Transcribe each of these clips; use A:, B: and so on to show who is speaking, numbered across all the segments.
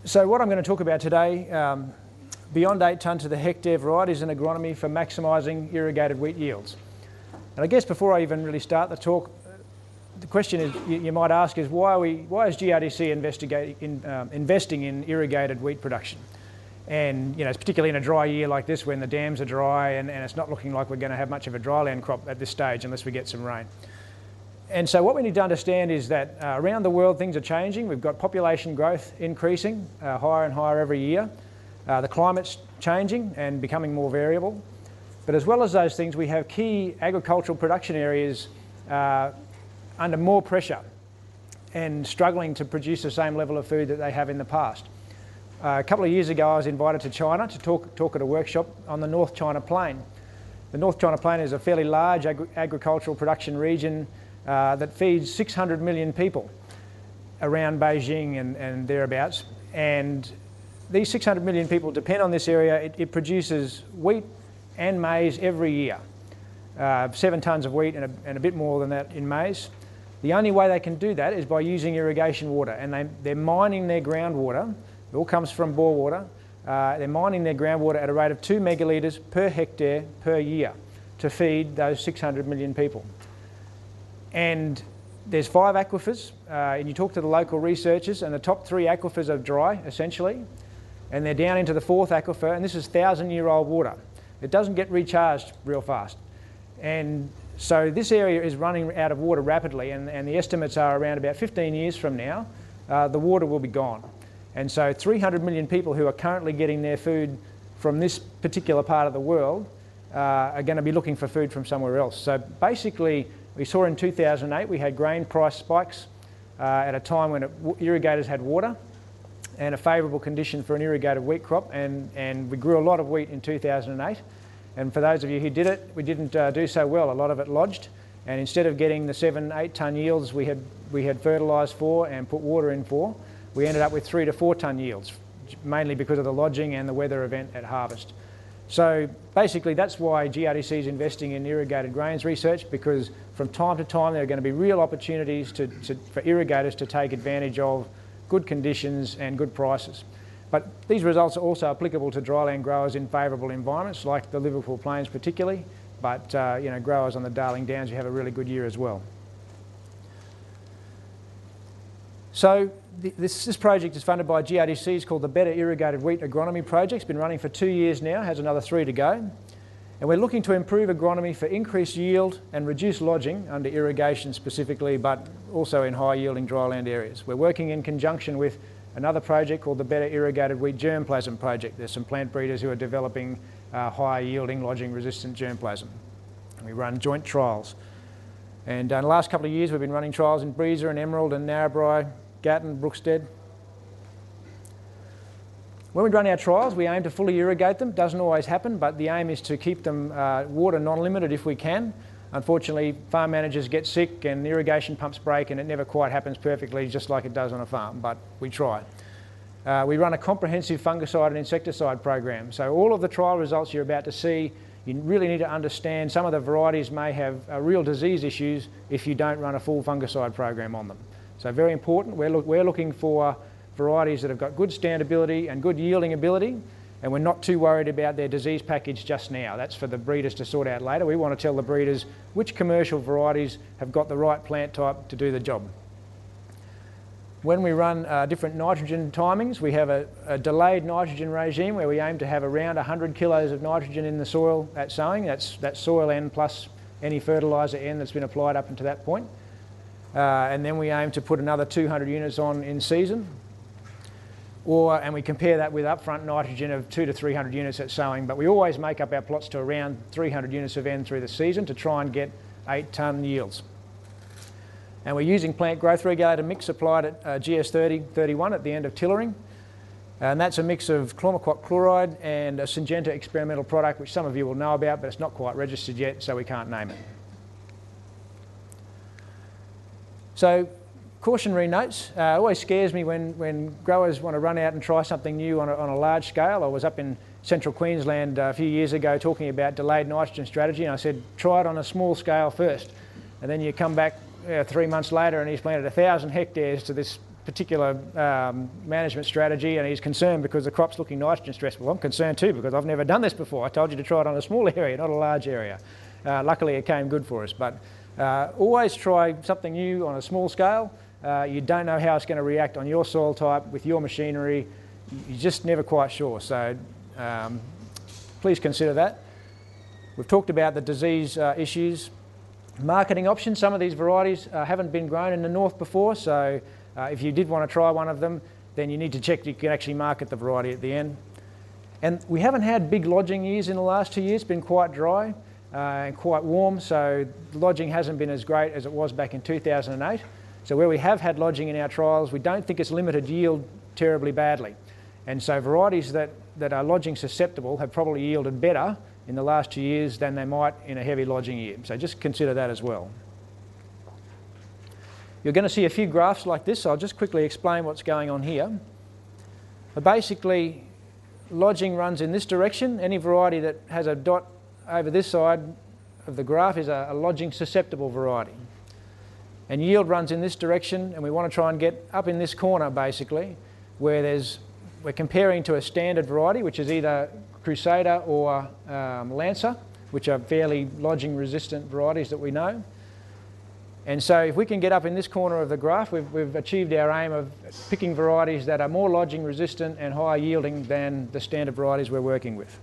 A: So what I'm going to talk about today, beyond 8 tonne to the hectare varieties in agronomy for maximising irrigated wheat yields. And I guess before I even really start the talk, the question is, you might ask is why is GRDC investing in irrigated wheat production? And particularly in a dry year like this when the dams are dry and it's not looking like we're going to have much of a dryland crop at this stage unless we get some rain. And so what we need to understand is that around the world things are changing. We've got population growth increasing higher and higher every year. The climate's changing and becoming more variable. But as well as those things, we have key agricultural production areas under more pressure and struggling to produce the same level of food that they have in the past. A couple of years ago I was invited to China to talk at a workshop on the North China Plain. The North China Plain is a fairly large agricultural production region that feeds 600 million people around Beijing and thereabouts. And these 600 million people depend on this area. It produces wheat and maize every year. 7 tonnes of wheat and a bit more than that in maize. The only way they can do that is by using irrigation water, and they're mining their groundwater. It all comes from bore water. They're mining their groundwater at a rate of 2 megalitres per hectare per year to feed those 600 million people. And there's 5 aquifers, and you talk to the local researchers, and the top 3 aquifers are dry, essentially, and they're down into the 4th aquifer, and this is 1,000-year-old water. It doesn't get recharged real fast. And so this area is running out of water rapidly, and the estimates are around about 15 years from now, the water will be gone. And so 300 million people who are currently getting their food from this particular part of the world are going to be looking for food from somewhere else. So basically, we saw in 2008 we had grain price spikes at a time when irrigators had water and a favourable condition for an irrigated wheat crop, and we grew a lot of wheat in 2008. And for those of you who did it, we didn't do so well. A lot of it lodged, and instead of getting the 7-8 tonne yields we had fertilised for and put water in for, we ended up with 3 to 4 tonne yields, mainly because of the lodging and the weather event at harvest. So basically that's why GRDC is investing in irrigated grains research, because from time to time there are going to be real opportunities for irrigators to take advantage of good conditions and good prices. But these results are also applicable to dryland growers in favourable environments like the Liverpool Plains particularly, but growers on the Darling Downs who have a really good year as well. So this project is funded by GRDC. It's called the Better Irrigated Wheat Agronomy project. It's been running for 2 years now, has another 3 to go. And we're looking to improve agronomy for increased yield and reduce lodging under irrigation specifically, but also in high yielding dryland areas. We're working in conjunction with another project called the Better Irrigated Wheat Germplasm project. There's some plant breeders who are developing high yielding lodging resistant germplasm. And we run joint trials. And in the last couple of years we've been running trials in Breezer and Emerald and Narrabri, Gatton, Brookstead. When we run our trials, we aim to fully irrigate them. Doesn't always happen, but the aim is to keep them water non-limited if we can. Unfortunately, farm managers get sick and the irrigation pumps break and it never quite happens perfectly just like it does on a farm, but we try. We run a comprehensive fungicide and insecticide program. So all of the trial results you're about to see, you really need to understand some of the varieties may have real disease issues if you don't run a full fungicide program on them. So very important. We're looking for varieties that have got good standability and good yielding ability, and we're not too worried about their disease package just now. That's for the breeders to sort out later. We want to tell the breeders which commercial varieties have got the right plant type to do the job. When we run different nitrogen timings, we have a delayed nitrogen regime where we aim to have around 100 kilos of nitrogen in the soil at sowing. That's soil N plus any fertiliser N that's been applied up until that point. And then we aim to put another 200 units on in season. And we compare that with upfront nitrogen of 200 to 300 units at sowing, but we always make up our plots to around 300 units of N through the season to try and get 8 tonne yields. And we're using plant growth regulator mix applied at GS30-31 at the end of tillering. And that's a mix of chlormequat chloride and a Syngenta experimental product, which some of you will know about, but it's not quite registered yet, so we can't name it. So, cautionary notes. It always scares me when growers want to run out and try something new on a large scale. I was up in central Queensland a few years ago talking about delayed nitrogen strategy, and I said, try it on a small scale first. And then you come back 3 months later and he's planted 1,000 hectares to this particular management strategy, and he's concerned because the crop's looking nitrogen stressed. Well, I'm concerned too because I've never done this before. I told you to try it on a small area, not a large area. Luckily it came good for us, but always try something new on a small scale. You don't know how it's going to react on your soil type with your machinery. You're just never quite sure, so please consider that. We've talked about the disease issues. Marketing options, some of these varieties haven't been grown in the north before, so if you did want to try one of them, then you need to check you can actually market the variety at the end. And we haven't had big lodging years in the last 2 years. It's been quite dry and quite warm, so lodging hasn't been as great as it was back in 2008. So where we have had lodging in our trials, we don't think it's limited yield terribly badly. And so varieties that are lodging susceptible have probably yielded better in the last 2 years than they might in a heavy lodging year. So just consider that as well. You're going to see a few graphs like this, so I'll just quickly explain what's going on here. But basically, lodging runs in this direction. Any variety that has a dot over this side of the graph is a lodging susceptible variety. And yield runs in this direction, and we want to try and get up in this corner basically, where we're comparing to a standard variety, which is either Crusader or Lancer, which are fairly lodging resistant varieties that we know. And so if we can get up in this corner of the graph, we've achieved our aim of picking varieties that are more lodging resistant and higher yielding than the standard varieties we're working with.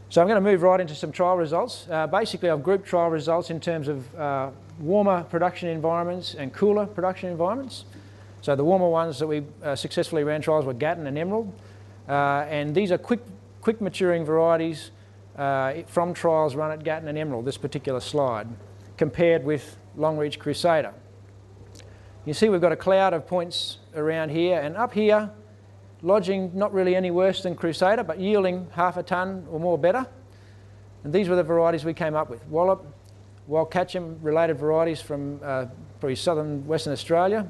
A: So I'm going to move right into some trial results. Basically, I've grouped trial results in terms of warmer production environments and cooler production environments. So the warmer ones that we successfully ran trials were Gatton and Emerald. And these are quick maturing varieties from trials run at Gatton and Emerald, this particular slide, compared with Longreach Crusader. You see we've got a cloud of points around here, and up here, lodging not really any worse than Crusader, but yielding half a tonne or more better. And these were the varieties we came up with. Wallop, Wild Catcham related varieties from probably southern Western Australia.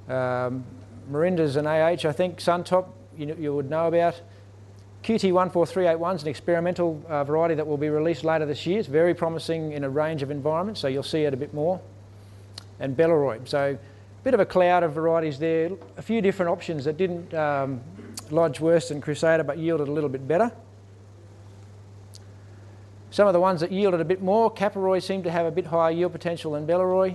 A: Marindas and AH, I think, Suntop, you would know about. QT14381 is an experimental variety that will be released later this year. It's very promising in a range of environments, so you'll see it a bit more. And Belleroy. So a bit of a cloud of varieties there. A few different options that didn't lodge worse than Crusader but yielded a little bit better. Some of the ones that yielded a bit more, Caparoy seemed to have a bit higher yield potential than Belleroy.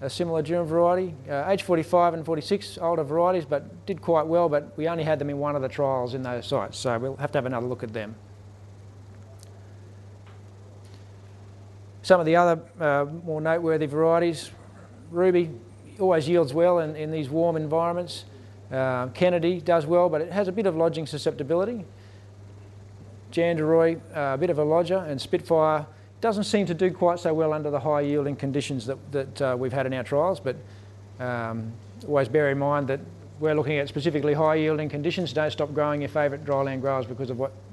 A: A similar durum variety. H45 and 46, older varieties, but did quite well, but we only had them in one of the trials in those sites, so we'll have to have another look at them. Some of the other more noteworthy varieties, Ruby always yields well in these warm environments. Kennedy does well, but it has a bit of lodging susceptibility. Janderoy, a bit of a lodger, and Spitfire doesn't seem to do quite so well under the high yielding conditions that we've had in our trials, but always bear in mind that we're looking at specifically high yielding conditions. Don't stop growing your favourite dryland growers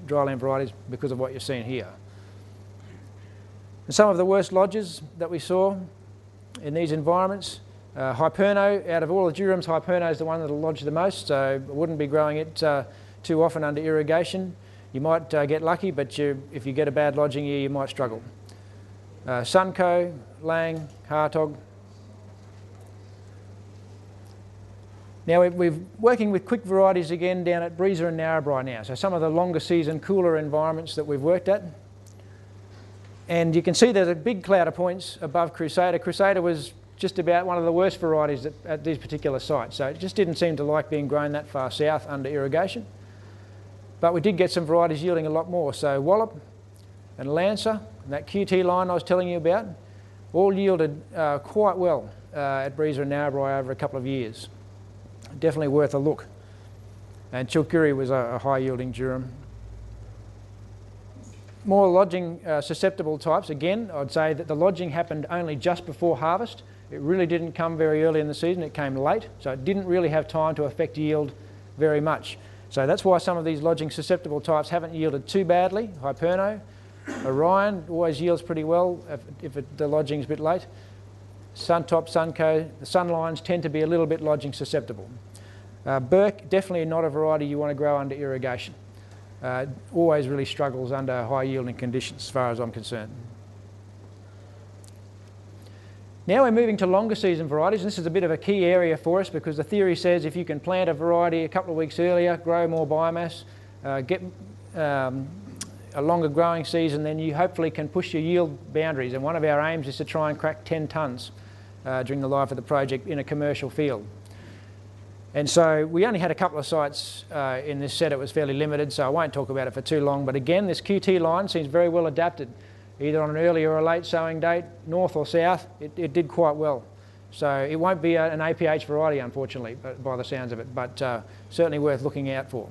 A: dryland varieties because of what you're seeing here. And some of the worst lodges that we saw in these environments, HyperKnow, out of all the Jeromes, HyperKnow is the one that'll lodge the most, so I wouldn't be growing it too often under irrigation. You might get lucky, but if you get a bad lodging year, you might struggle. Sunco, Lang, Hartog. Now we're working with quick varieties again down at Breezer and Narrabri now, so some of the longer season, cooler environments that we've worked at. And you can see there's a big cloud of points above Crusader. Crusader was just about one of the worst varieties at these particular sites, so it just didn't seem to like being grown that far south under irrigation. But we did get some varieties yielding a lot more. So Wallop and Lancer, and that QT line I was telling you about, all yielded quite well at Breezer and Narrabri over a couple of years. Definitely worth a look. And Chillcurry was a high yielding durum. More lodging susceptible types, again, I'd say that the lodging happened only just before harvest. It really didn't come very early in the season, it came late, so it didn't really have time to affect yield very much. So that's why some of these lodging susceptible types haven't yielded too badly. HyperKnow, Orion always yields pretty well if the lodging's a bit late. Suntop, Sunco, the Sunlines tend to be a little bit lodging susceptible. Burke, definitely not a variety you want to grow under irrigation. Always really struggles under high yielding conditions as far as I'm concerned. Now we're moving to longer season varieties, and this is a bit of a key area for us because the theory says if you can plant a variety a couple of weeks earlier, grow more biomass, get a longer growing season, then you hopefully can push your yield boundaries. And one of our aims is to try and crack 10 tonnes during the life of the project in a commercial field. And so we only had a couple of sites in this set. It was fairly limited, so I won't talk about it for too long. But again, this QT line seems very well adapted, either on an early or a late sowing date, north or south. It did quite well. So it won't be an APH variety, unfortunately, by the sounds of it, but certainly worth looking out for.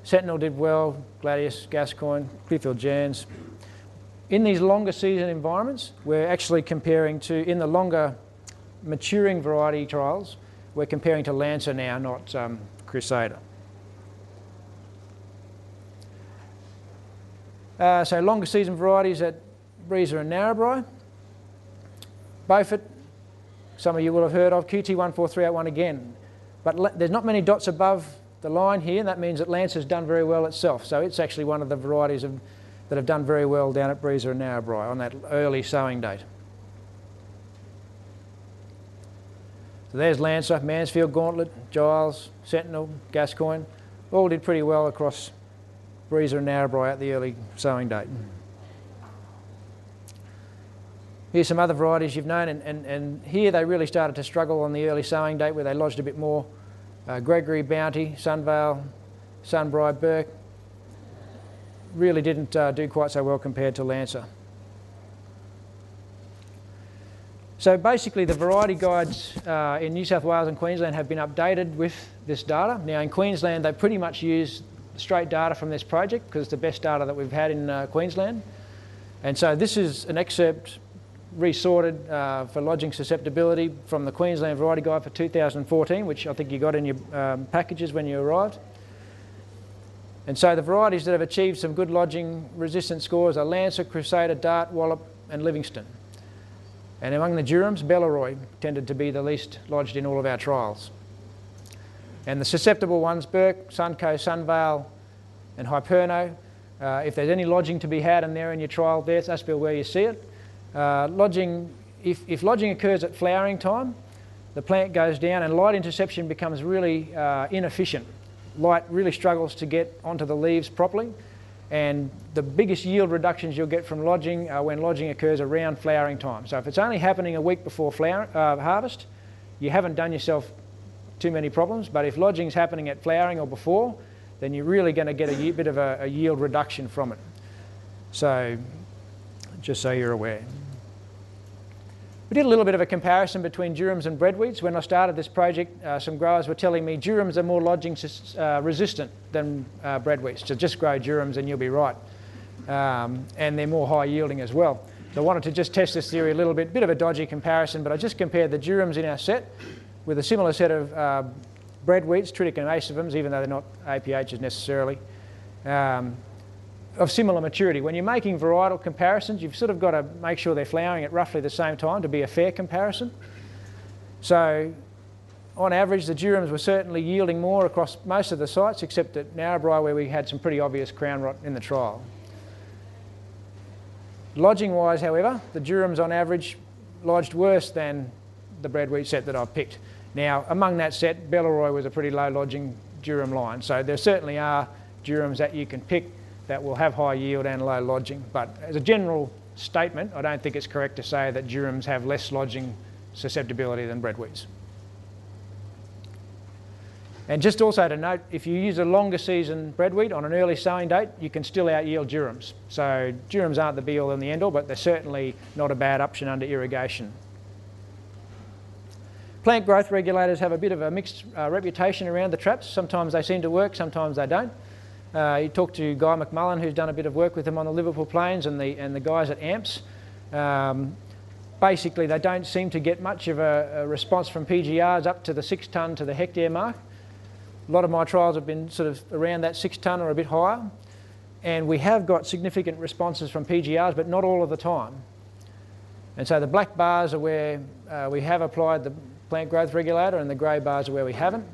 A: Sentinel did well, Gladius, Gascoigne, Clearfield Jans. In these longer season environments, we're actually comparing to, in the longer maturing variety trials, we're comparing to Lancer now, not Crusader. So longer season varieties at Breezer and Narrabri. Beaufort, some of you will have heard of, QT14381 again. But there's not many dots above the line here, and that means that Lancer's done very well itself. So it's actually one of the varieties that have done very well down at Breezer and Narrabri on that early sowing date. So there's Lancer, Mansfield, Gauntlet, Giles, Sentinel, Gascoigne. All did pretty well across Breezer and Narrabri at the early sowing date. Here's some other varieties you've known, and here they really started to struggle on the early sowing date where they lodged a bit more. Gregory, Bounty, Sunvale, Sunbriar, Burke really didn't do quite so well compared to Lancer. So basically the variety guides in New South Wales and Queensland have been updated with this data. Now in Queensland they pretty much use straight data from this project because it's the best data that we've had in Queensland. And so this is an excerpt resorted for lodging susceptibility from the Queensland Variety Guide for 2014, which I think you got in your packages when you arrived. And so the varieties that have achieved some good lodging resistance scores are Lancer, Crusader, Dart, Wallop and Livingston. And among the Jeromes, Belleroy tended to be the least lodged in all of our trials. And the susceptible ones, Burke, Sunco, Sunvale and HyperKnow. If there's any lodging to be had in there in your trial, that's where you see it. Lodging, if lodging occurs at flowering time, the plant goes down and light interception becomes really inefficient. Light really struggles to get onto the leaves properly, and the biggest yield reductions you'll get from lodging are when lodging occurs around flowering time. So if it's only happening a week before harvest, you haven't done yourself too many problems, but if lodging's happening at flowering or before, then you're really going to get a bit of a yield reduction from it. So just so you're aware. We did a little bit of a comparison between Jeromes and bred wheats. When I started this project, some growers were telling me Jeromes are more lodging resistant than bred wheats. So just grow Jeromes and you'll be right. And they're more high yielding as well. So I wanted to just test this theory a little bit of a dodgy comparison, but I just compared the Jeromes in our set with a similar set of bred wheats, Tritic and Acevums, even though they're not APHs necessarily, of similar maturity. When you're making varietal comparisons, you've sort of got to make sure they're flowering at roughly the same time to be a fair comparison. So on average, the Jeromes were certainly yielding more across most of the sites, except at Narrabri where we had some pretty obvious crown rot in the trial. Lodging-wise, however, the Jeromes on average lodged worse than the bred wheat set that I've picked. Now, among that set, Belleroy was a pretty low lodging Jerome line, so there certainly are Jeromes that you can pick that will have high yield and low lodging. But as a general statement, I don't think it's correct to say that Jeromes have less lodging susceptibility than bred wheats. And just also to note, if you use a longer season bred wheat on an early sowing date, you can still out-yield Jeromes. So Jeromes aren't the be-all and the end-all, but they're certainly not a bad option under irrigation. Plant growth regulators have a bit of a mixed reputation around the traps. Sometimes they seem to work, sometimes they don't. You talk to Guy McMullen, who's done a bit of work with them on the Liverpool Plains, and the guys at AMPS. Basically, they don't seem to get much of a response from PGRs up to the 6 tonne to the hectare mark. A lot of my trials have been sort of around that 6 tonne or a bit higher. And we have got significant responses from PGRs, but not all of the time. And so the black bars are where we have applied the plant growth regulator, and the grey bars are where we haven't.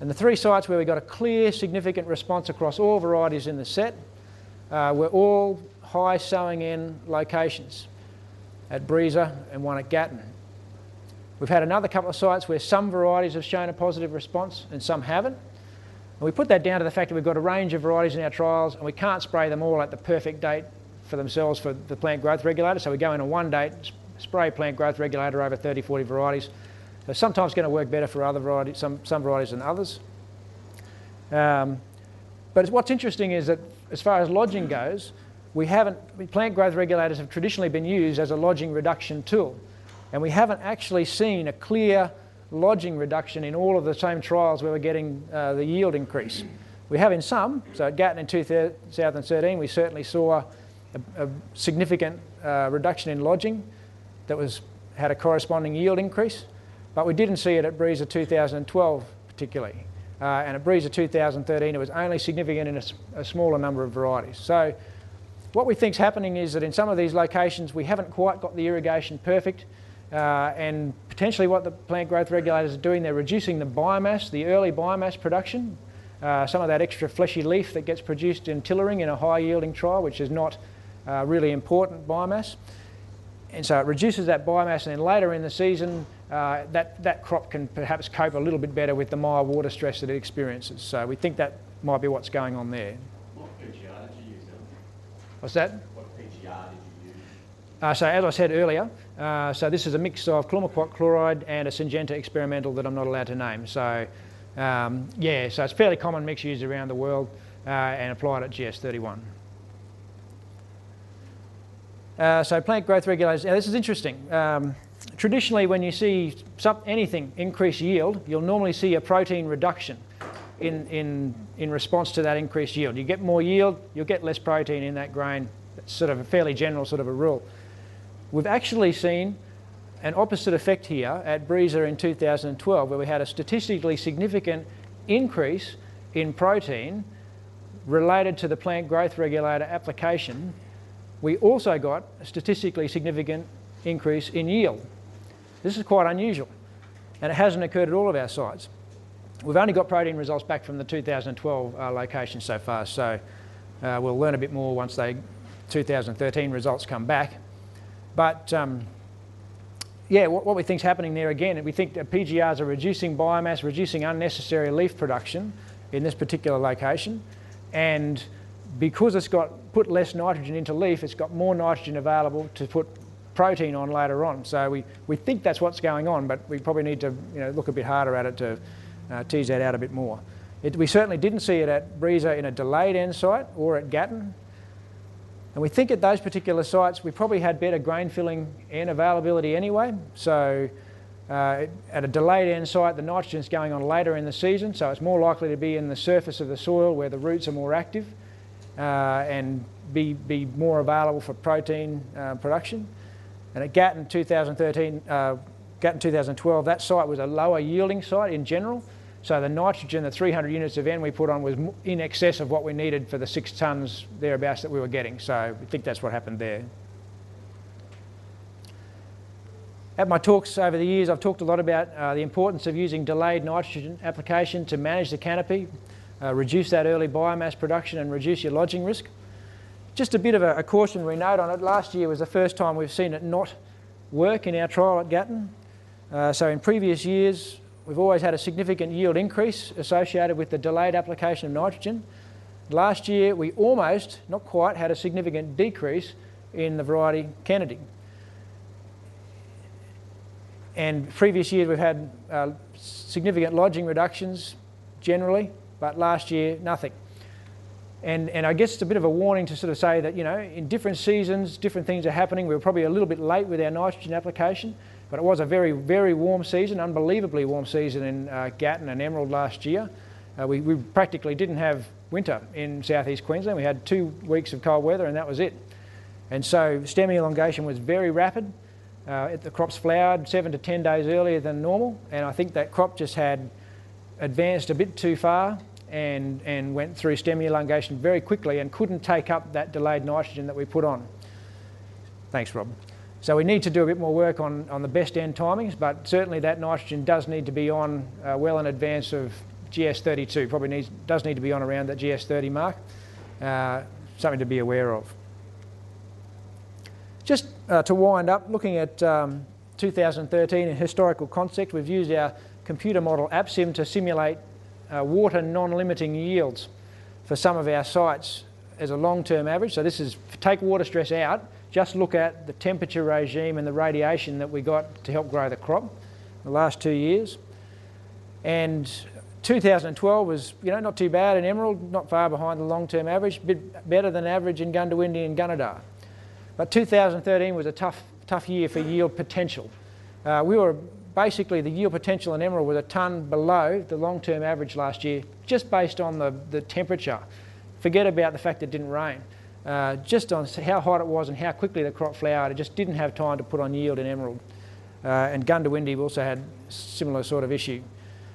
A: And the 3 sites where we got a clear, significant response across all varieties in the set were all high sowing end locations. at Breeza and one at Gatton. We've had another couple of sites where some varieties have shown a positive response and some haven't. And we put that down to the fact that we've got a range of varieties in our trials and we can't spray them all at the perfect date for themselves for the plant growth regulator. So we go in on one date, spray plant growth regulator over 30, 40 varieties. So sometimes it's going to work better for other varieties, some varieties than others. But what's interesting is that as far as lodging goes, plant growth regulators have traditionally been used as a lodging reduction tool. And we haven't actually seen a clear lodging reduction in all of the same trials where we're getting the yield increase. We have in some. So at Gatton in 2013, we certainly saw a significant reduction in lodging that had a corresponding yield increase. But we didn't see it at Breeza 2012 particularly. And at Breeza 2013, it was only significant in a smaller number of varieties. So what we think is happening is that in some of these locations, we haven't quite got the irrigation perfect. And potentially what the plant growth regulators are doing, they're reducing the biomass, the early biomass production, some of that extra fleshy leaf that gets produced in tillering in a high yielding trial, which is not really important biomass. And so it reduces that biomass, and then later in the season, that crop can perhaps cope a little bit better with the mild water stress that it experiences. So we think that might be what's going on there.
B: What PGR did you use then?
A: What's that?
B: What PGR did you use?
A: So as I said earlier, so this is a mix of chlormequat chloride and a Syngenta experimental that I'm not allowed to name. So yeah, so it's a fairly common mix used around the world and applied at GS31. So plant growth regulators, now this is interesting. Traditionally when you see anything increase yield, you'll normally see a protein reduction in response to that increased yield. You get more yield, you'll get less protein in that grain. That's sort of a fairly general sort of a rule. We've actually seen an opposite effect here at Breeza in 2012, where we had a statistically significant increase in protein related to the plant growth regulator application. We also got a statistically significant increase in yield. This is quite unusual, and it hasn't occurred at all of our sites. We've only got protein results back from the 2012 location so far, so we'll learn a bit more once the 2013 results come back. But yeah, what we think is happening there again, we think that PGRs are reducing biomass, reducing unnecessary leaf production in this particular location, and because it's put less nitrogen into leaf, it's got more nitrogen available to put protein on later on. So we think that's what's going on, but we probably need to look a bit harder at it to tease that out a bit more. We certainly didn't see it at Breeza in a delayed end site or at Gatton. And we think at those particular sites we probably had better grain filling and availability anyway. So at a delayed end site, the nitrogen is going on later in the season, so it's more likely to be in the surface of the soil where the roots are more active and be more available for protein production. And at Gatton 2012, that site was a lower yielding site in general. So the nitrogen, the 300 units of N we put on was in excess of what we needed for the 6 tonnes thereabouts that we were getting. So we think that's what happened there. At my talks over the years, I've talked a lot about the importance of using delayed nitrogen application to manage the canopy, reduce that early biomass production and reduce your lodging risk. Just a bit of a cautionary note on it. Last year was the first time we've seen it not work in our trial at Gatton. So in previous years, we've always had a significant yield increase associated with the delayed application of nitrogen. Last year, we almost, not quite, had a significant decrease in the variety Kennedy. And previous years, we've had significant lodging reductions generally, but last year, nothing. And I guess it's a bit of a warning to sort of say that, in different seasons, different things are happening. We were probably a little bit late with our nitrogen application, but it was a very, very warm season, unbelievably warm season in Gatton and Emerald last year. We practically didn't have winter in southeast Queensland. We had 2 weeks of cold weather and that was it. And so stem elongation was very rapid. The crops flowered 7 to 10 days earlier than normal, and I think that crop just had advanced a bit too far and went through stem elongation very quickly and couldn't take up that delayed nitrogen that we put on. Thanks, Rob. So we need to do a bit more work on the best end timings, but certainly that nitrogen does need to be on well in advance of GS32. Probably does need to be on around that GS30 mark. Something to be aware of. Just to wind up, looking at 2013 in historical context, we've used our computer model AppSim to simulate water non-limiting yields for some of our sites as a long-term average. So this is, take water stress out, just look at the temperature regime and the radiation that we got to help grow the crop the last 2 years. And 2012 was, not too bad in Emerald, not far behind the long-term average, a bit better than average in Goondiwindi and Gunnedah. But 2013 was a tough year for yield potential. We were basically, the yield potential in Emerald was a tonne below the long-term average last year, just based on the temperature. Forget about the fact it didn't rain. Just on how hot it was and how quickly the crop flowered, it just didn't have time to put on yield in Emerald. And Goondiwindi also had a similar sort of issue.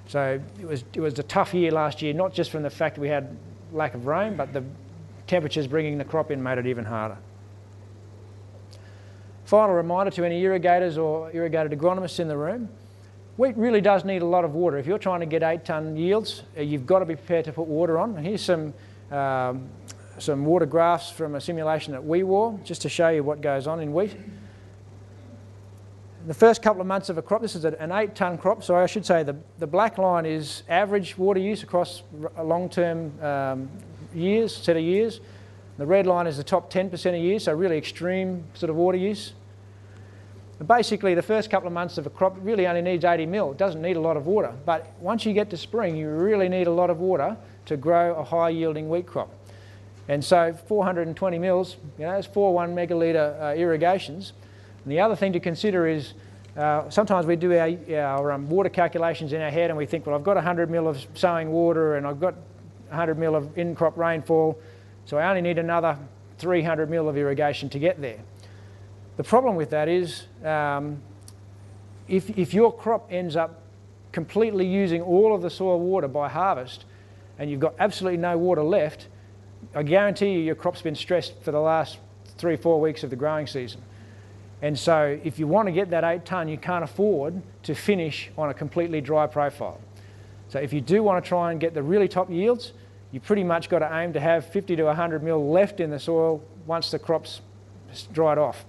A: So it was a tough year last year, not just from the fact that we had lack of rain, but the temperatures bringing the crop in made it even harder. Final reminder to any irrigators or irrigated agronomists in the room, wheat really does need a lot of water. If you're trying to get 8-tonne yields, you've got to be prepared to put water on. And here's some water graphs from a simulation that we wore, just to show you what goes on in wheat. The first couple of months of a crop, this is an 8-tonne crop, so I should say the black line is average water use across a long-term set of years. The red line is the top 10% of years, so really extreme sort of water use. And basically, the first couple of months of a crop really only needs 80 mil. It doesn't need a lot of water. But once you get to spring, you really need a lot of water to grow a high-yielding wheat crop. And so 420 mils, that's 4 1 megalitre irrigations. And the other thing to consider is sometimes we do our water calculations in our head and we think, well, I've got 100 mil of sowing water and I've got 100 mil of in-crop rainfall, so I only need another 300 mil of irrigation to get there. The problem with that is if your crop ends up completely using all of the soil water by harvest and you've got absolutely no water left, I guarantee you your crop's been stressed for the last 3-4 weeks of the growing season. And so if you want to get that 8-tonne, you can't afford to finish on a completely dry profile. So if you do want to try and get the really top yields, you pretty much got to aim to have 50 to 100 mil left in the soil once the crop's dried off,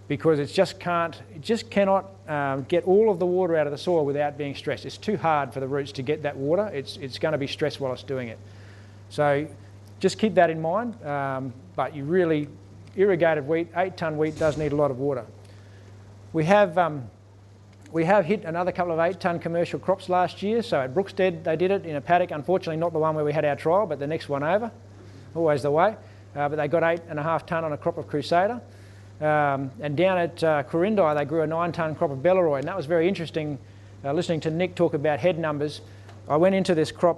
A: because it just cannot get all of the water out of the soil without being stressed. It's too hard for the roots to get that water. It's going to be stressed while it's doing it. So just keep that in mind, but you really, irrigated wheat, 8-tonne wheat does need a lot of water. We have hit another couple of 8-tonne commercial crops last year. So at Brookstead they did it in a paddock, unfortunately not the one where we had our trial, but the next one over, always the way. But they got 8.5 tonne on a crop of Crusader. And down at Quirindi they grew a 9-tonne crop of Belaroi, and that was very interesting listening to Nick talk about head numbers. I went into this crop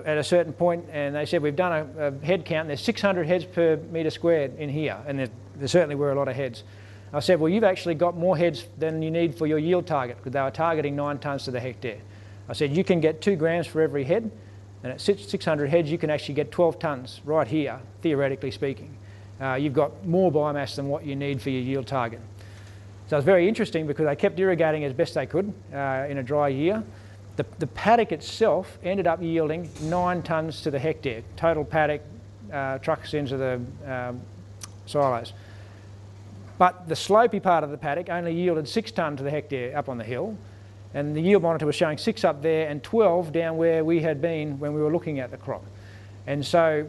A: at a certain point and they said, we've done a head count and there's 600 heads per metre squared in here, and there certainly were a lot of heads. I said, well, you've actually got more heads than you need for your yield target, because they were targeting 9 tonnes to the hectare. I said, you can get 2 grams for every head, and at 600 heads you can actually get 12 tonnes right here, theoretically speaking. You've got more biomass than what you need for your yield target. So it was very interesting because they kept irrigating as best they could in a dry year. The paddock itself ended up yielding 9 tonnes to the hectare, total paddock, trucks into the silos. But the slopey part of the paddock only yielded 6 tonne to the hectare up on the hill, and the yield monitor was showing 6 up there and 12 down where we had been when we were looking at the crop. And so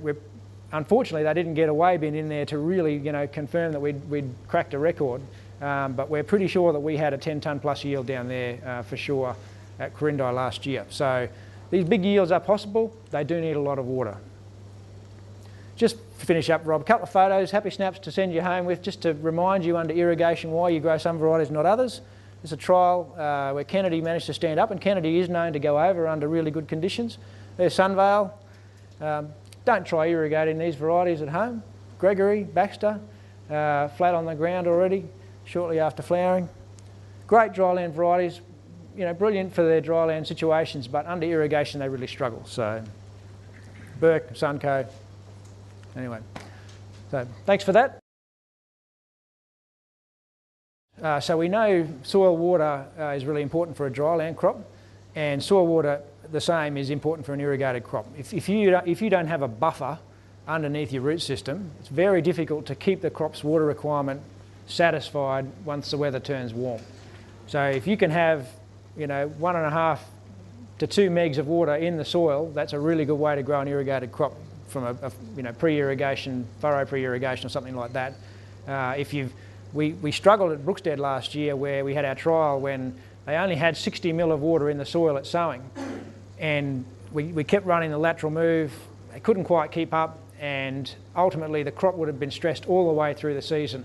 A: unfortunately they didn't get a weigh bin in there to really confirm that we'd cracked a record, but we're pretty sure that we had a 10 tonne plus yield down there for sure at Quirindi last year. So these big yields are possible. They do need a lot of water. Just to finish up, Rob, a couple of photos, happy snaps to send you home with, just to remind you under irrigation why you grow some varieties and not others. There's a trial where Kennedy managed to stand up, and Kennedy is known to go over under really good conditions. There's Sunvale. Don't try irrigating these varieties at home. Gregory, Baxter, flat on the ground already, shortly after flowering. Great dryland varieties, brilliant for their dryland situations, but under irrigation they really struggle. So Burke, Sunco. Anyway, so thanks for that. So we know soil water is really important for a dryland crop, and soil water, the same, is important for an irrigated crop. If you don't have a buffer underneath your root system, it's very difficult to keep the crop's water requirement satisfied once the weather turns warm. So if you can have, 1.5 to 2 megs of water in the soil, that's a really good way to grow an irrigated crop from a pre-irrigation, furrow pre-irrigation or something like that. We struggled at Brookstead last year where we had our trial when they only had 60 mil of water in the soil at sowing, and we kept running the lateral move. They couldn't quite keep up, and ultimately the crop would have been stressed all the way through the season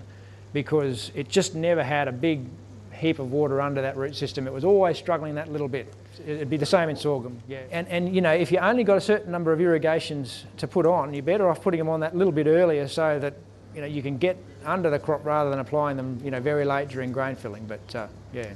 A: because it just never had a big heap of water under that root system. It was always struggling that little bit. It'd be the same in sorghum. Yeah. And if you only got a certain number of irrigations to put on, you're better off putting them on that little bit earlier so that you can get under the crop rather than applying them very late during grain filling. But yeah.